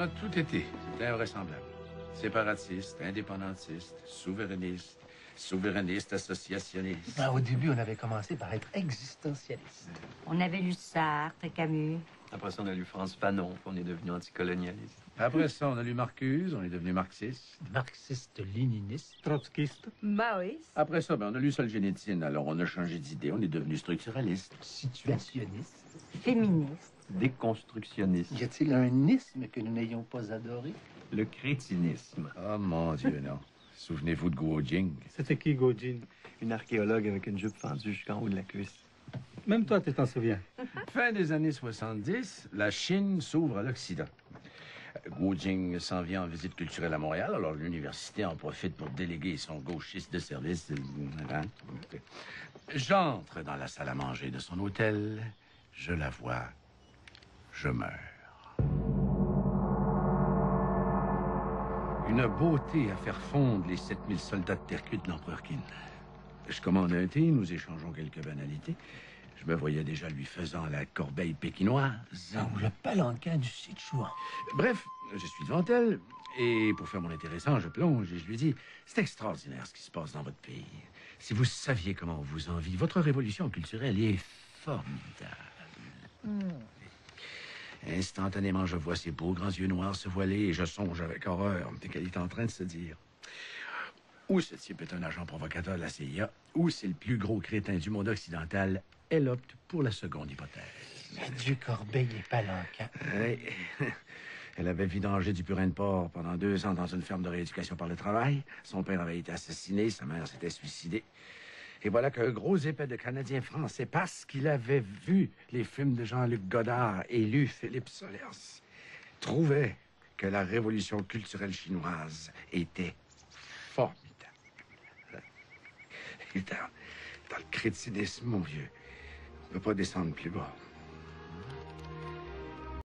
a tout été. C'était invraisemblable. Séparatiste, indépendantiste, souverainiste, associationniste. Au début, on avait commencé par être existentialiste. On avait lu Sartre et Camus. Après ça, on a lu Frantz Fanon, puis on est devenu anticolonialiste. Après ça, on a lu Marcuse, on est devenu marxiste. Marxiste-léniniste. Trotskiste. Maoïste. Après ça, on a lu Solzhenitsyn, alors on a changé d'idée, on est devenu structuraliste. Situationniste. Féministe. Déconstructionniste. Y a-t-il un isme que nous n'ayons pas adoré? Le crétinisme. Oh mon Dieu, non. Souvenez-vous de Guo Jing. C'était qui, Gojin? Une archéologue avec une jupe fendue jusqu'en haut de la cuisse. Même toi, tu t'en souviens. Fin des années 70, la Chine s'ouvre à l'Occident. Guo Jing s'en vient en visite culturelle à Montréal, alors l'université en profite pour déléguer son gauchiste de service. J'entre dans la salle à manger de son hôtel, je la vois, je meurs. Une beauté à faire fondre les 7000 soldats de percute de l'empereur Qin. Je commande un thé, nous échangeons quelques banalités. Je me voyais déjà lui faisant la corbeille pékinoise. Ou le palanquin du Sichuan. Bref, je suis devant elle, et pour faire mon intéressant, je plonge et je lui dis « C'est extraordinaire ce qui se passe dans votre pays. Si vous saviez comment on vous envie, votre révolution culturelle est formidable. Instantanément, je vois ses beaux grands yeux noirs se voiler et je songe avec horreur qu'elle est en train de se dire ou ce type est un agent provocateur de la CIA, ou c'est le plus gros crétin du monde occidental. Elle opte pour la seconde hypothèse. Dieu Corbeil et palanquin. Oui. Elle avait vidangé du purin de porc pendant 2 ans dans une ferme de rééducation par le travail. Son père avait été assassiné, sa mère s'était suicidée. Et voilà qu'un gros épais de Canadien français, parce qu'il avait vu les films de Jean-Luc Godard et lu Philippe Solers, trouvait que la révolution culturelle chinoise était formidable. Et dans le crétinisme, mon vieux, on ne peut pas descendre plus bas.